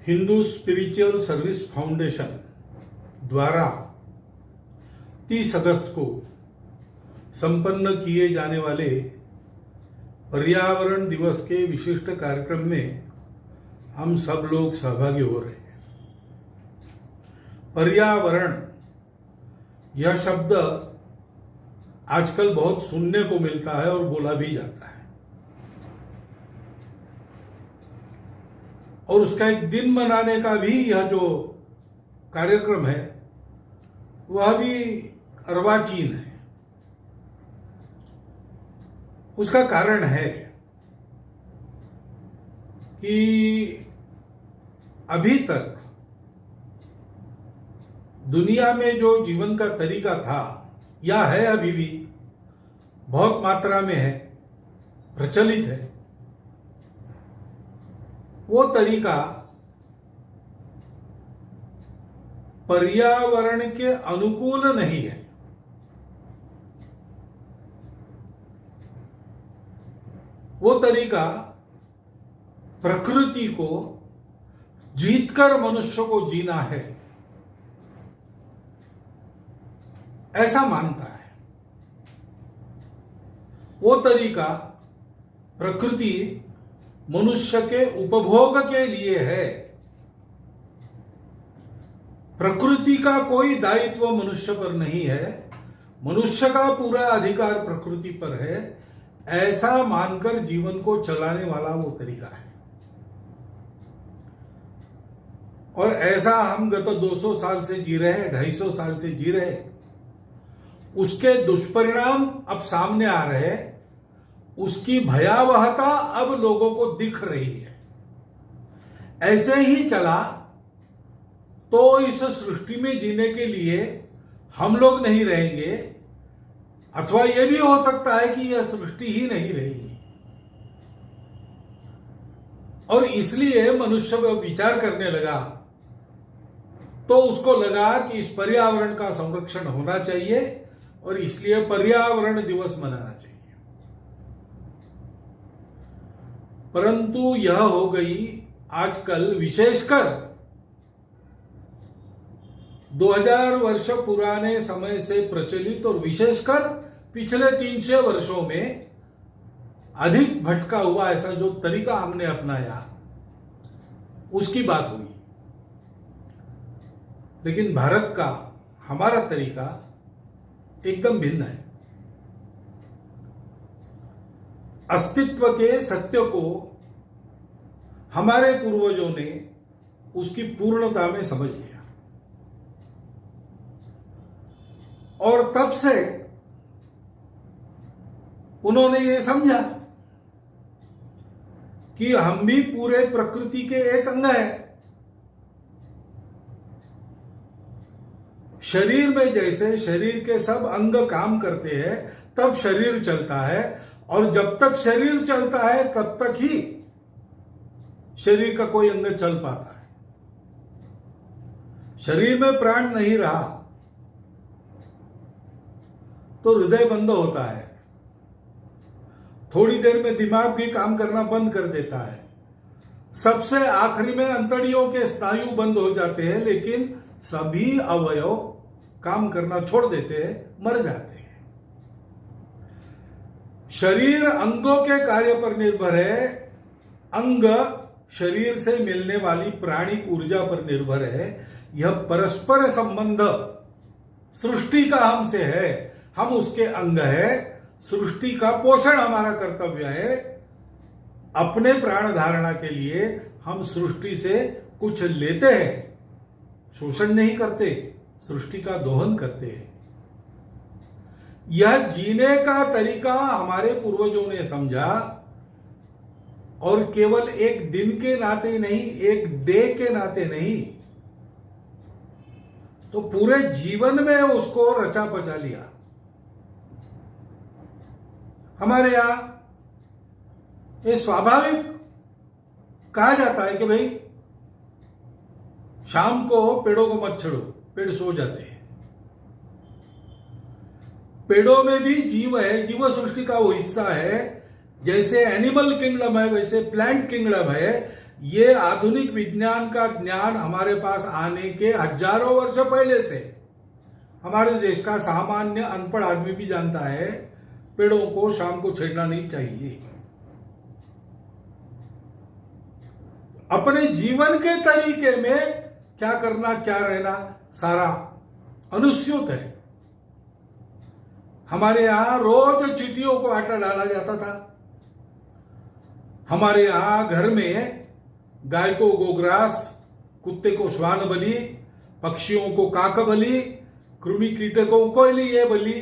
Hindu spiritual service foundation द्वारा 30 अगस्त को संपन्न किए जाने वाले पर्यावरण दिवस के विशिष्ट कार्यक्रम में हम सब लोग सहभागी हो रहे हैं। पर्यावरण यह शब्द आजकल बहुत सुनने को मिलता है और बोला भी जाता है, और उसका एक दिन मनाने का भी यह जो कार्यक्रम है वह भी अर्वाचीन है। उसका कारण है कि अभी तक दुनिया में जो जीवन का तरीका था या है, अभी भी बहुत मात्रा में है, प्रचलित है, वो तरीका पर्यावरण के अनुकूल नहीं है। वो तरीका प्रकृति को जीतकर मनुष्य को जीना है, ऐसा मानता है। वो तरीका प्रकृति मनुष्य के उपभोग के लिए है। प्रकृति का कोई दायित्व मनुष्य पर नहीं है, मनुष्य का पूरा अधिकार प्रकृति पर है, ऐसा मानकर जीवन को चलाने वाला वो तरीका है। और ऐसा हम गत 200 साल से जी रहे हैं, 250 साल से जी रहे हैं। उसके दुष्परिणाम अब सामने आ रहे हैं, उसकी भयावहता अब लोगों को दिख रही है। ऐसे ही चला तो इस सृष्टि में जीने के लिए हम लोग नहीं रहेंगे, अथवा यह भी हो सकता है कि यह सृष्टि ही नहीं रहेगी। और इसलिए मनुष्य विचार करने लगा, तो उसको लगा कि इस पर्यावरण का संरक्षण होना चाहिए और इसलिए पर्यावरण दिवस मनाना चाहिए। परंतु यह हो गई आजकल, विशेषकर 2000 वर्ष पुराने समय से प्रचलित और विशेषकर पिछले 300 वर्षों में अधिक भटका हुआ ऐसा जो तरीका हमने अपनाया, उसकी बात हुई। लेकिन भारत का हमारा तरीका एकदम भिन्न है। अस्तित्व के सत्य को हमारे पूर्वजों ने उसकी पूर्णता में समझ लिया, और तब से उन्होंने ये समझा कि हम भी पूरे प्रकृति के एक अंग हैं। शरीर में जैसे शरीर के सब अंग काम करते हैं, तब शरीर चलता है, और जब तक शरीर चलता है तब तक ही शरीर का कोई अंग चल पाता है। शरीर में प्राण नहीं रहा तो हृदय बंद होता है, थोड़ी देर में दिमाग भी काम करना बंद कर देता है, सबसे आखिरी में अंतड़ियों के स्नायु बंद हो जाते हैं, लेकिन सभी अवयव काम करना छोड़ देते हैं, मर जाते हैं। शरीर अंगों के कार्य पर निर्भर है, अंग शरीर से मिलने वाली प्राणिक ऊर्जा पर निर्भर है। यह परस्पर संबंध सृष्टि का हमसे है, हम उसके अंग है। सृष्टि का पोषण हमारा कर्तव्य है। अपने प्राण धारणा के लिए हम सृष्टि से कुछ लेते हैं, शोषण नहीं करते, सृष्टि का दोहन करते हैं। यह जीने का तरीका हमारे पूर्वजों ने समझा, और केवल एक दिन के नाते नहीं, एक डे के नाते नहीं, तो पूरे जीवन में उसको रचा पचा लिया। हमारे यहां ये स्वाभाविक कहा जाता है कि भाई शाम को पेड़ों को मत छेड़ो, पेड़ सो जाते हैं। पेड़ों में भी जीव है, जीव सृष्टि का वो हिस्सा है। जैसे एनिमल किंगडम है वैसे प्लांट किंगडम है। ये आधुनिक विज्ञान का ज्ञान हमारे पास आने के हजारों वर्ष पहले से हमारे देश का सामान्य अनपढ़ आदमी भी जानता है, पेड़ों को शाम को छेड़ना नहीं चाहिए। अपने जीवन के तरीके में क्या करना क्या रहना सारा अनुस्यूत है। हमारे यहां रोज चींटियों को आटा डाला जाता था। हमारे यहां घर में गाय को गोग्रास, कुत्ते को श्वान बलि, पक्षियों को काक बलि, कृमि कीटकों को लिए बलि,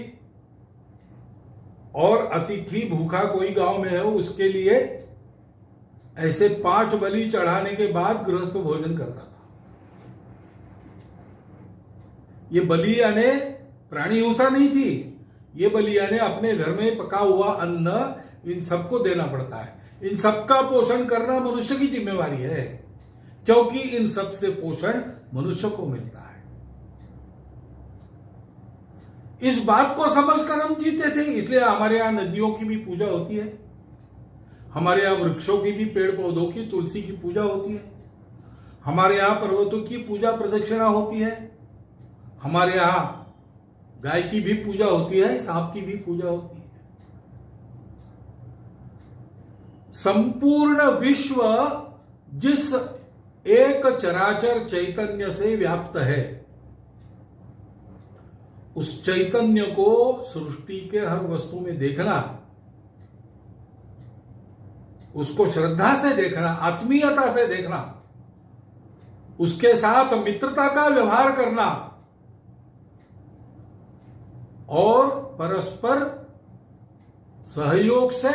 और अतिथि भूखा कोई गांव में है उसके लिए ऐसे 5 बलि चढ़ाने के बाद गृहस्थ भोजन करता था। ये बलि यानी प्राणी हिंसा नहीं थी, ये बलि यानी अपने घर में पका हुआ अन्न इन सबको देना पड़ता है। इन सबका पोषण करना मनुष्य की जिम्मेवारी है, क्योंकि इन सब से पोषण मनुष्य को मिलता है। इस बात को समझकर हम जीते थे, इसलिए हमारे यहां नदियों की भी पूजा होती है, हमारे यहां वृक्षों की भी, पेड़ पौधों की, तुलसी की पूजा होती है, हमारे यहां पर्वतों की पूजा प्रदक्षिणा होती है, हमारे यहां गाय की भी पूजा होती है, सांप की भी पूजा होती है। संपूर्ण विश्व जिस एक चराचर चैतन्य से व्याप्त है, उस चैतन्य को सृष्टि के हर वस्तु में देखना, उसको श्रद्धा से देखना, आत्मीयता से देखना, उसके साथ मित्रता का व्यवहार करना और परस्पर सहयोग से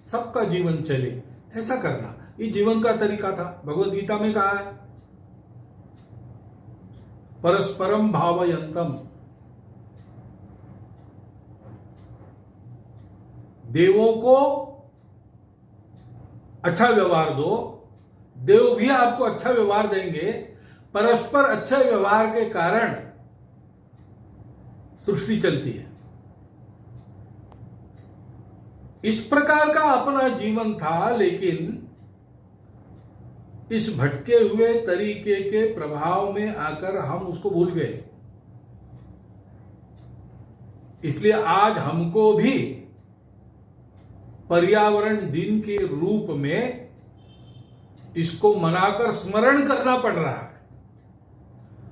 सबका जीवन चले, ऐसा करना, ये जीवन का तरीका था। भगवद गीता में कहा है परस्परम भावयंतम, देवों को अच्छा व्यवहार दो, देव भी आपको अच्छा व्यवहार देंगे। परस्पर अच्छे व्यवहार के कारण सृष्टि चलती है। इस प्रकार का अपना जीवन था, लेकिन इस भटके हुए तरीके के प्रभाव में आकर हम उसको भूल गए। इसलिए आज हमको भी पर्यावरण दिन के रूप में इसको मनाकर स्मरण करना पड़ रहा है।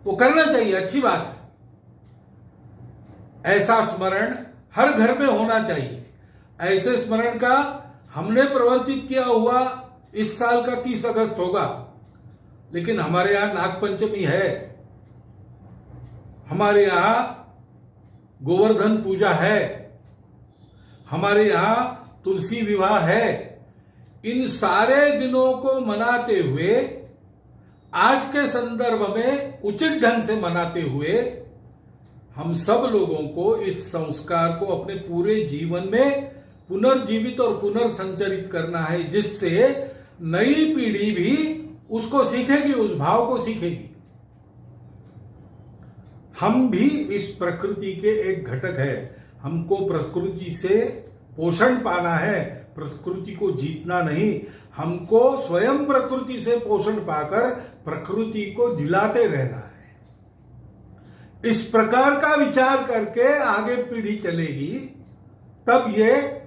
वो करना चाहिए, अच्छी बात है। ऐसा स्मरण हर घर में होना चाहिए। ऐसे स्मरण का हमने प्रवर्तित किया हुआ इस साल का 30 अगस्त होगा, लेकिन हमारे यहां नागपंचमी है, हमारे यहां गोवर्धन पूजा है, हमारे यहां तुलसी विवाह है। इन सारे दिनों को मनाते हुए, आज के संदर्भ में उचित ढंग से मनाते हुए, हम सब लोगों को इस संस्कार को अपने पूरे जीवन में पुनर्जीवित और पुनर्संचरित करना है, जिससे नई पीढ़ी भी उसको सीखेगी, उस भाव को सीखेगी। हम भी इस प्रकृति के एक घटक है। हमको प्रकृति से पोषण पाना है, प्रकृति को जीतना नहीं। हमको स्वयं प्रकृति से पोषण पाकर प्रकृति को जिलाते रहना है। इस प्रकार का विचार करके आगे पीढ़ी चलेगी, तब ये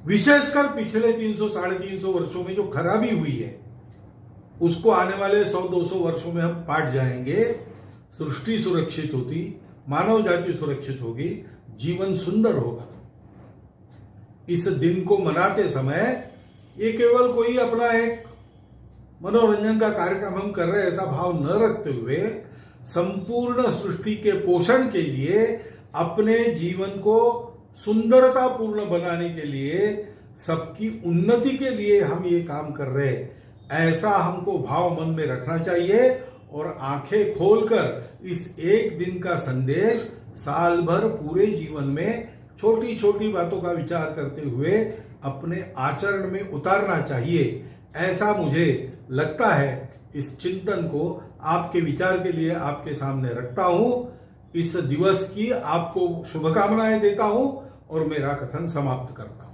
विशेषकर पिछले 300-350 वर्षों में जो खराबी हुई है, उसको आने वाले 100-200 वर्षों में हम पाट जाएंगे। सृष्टि सुरक्षित होती, मानव जाति सुरक्षित होगी, जीवन सुंदर होगा। इस दिन को मनाते समय ये केवल कोई अपना एक मनोरंजन का कार्यक्रम हम कर रहे हैं ऐसा भाव न रखते हुए, संपूर्ण सृष्टि के पोषण के लिए, अपने जीवन को सुंदरता पूर्ण बनाने के लिए, सबकी उन्नति के लिए हम ये काम कर रहे हैं, ऐसा हमको भाव मन में रखना चाहिए। और आंखें खोलकर इस एक दिन का संदेश साल भर पूरे जीवन में छोटी छोटी बातों का विचार करते हुए अपने आचरण में उतारना चाहिए, ऐसा मुझे लगता है। इस चिंतन को आपके विचार के लिए आपके सामने रखता हूं। इस दिवस की आपको शुभकामनाएं देता हूं और मेरा कथन समाप्त करता हूं।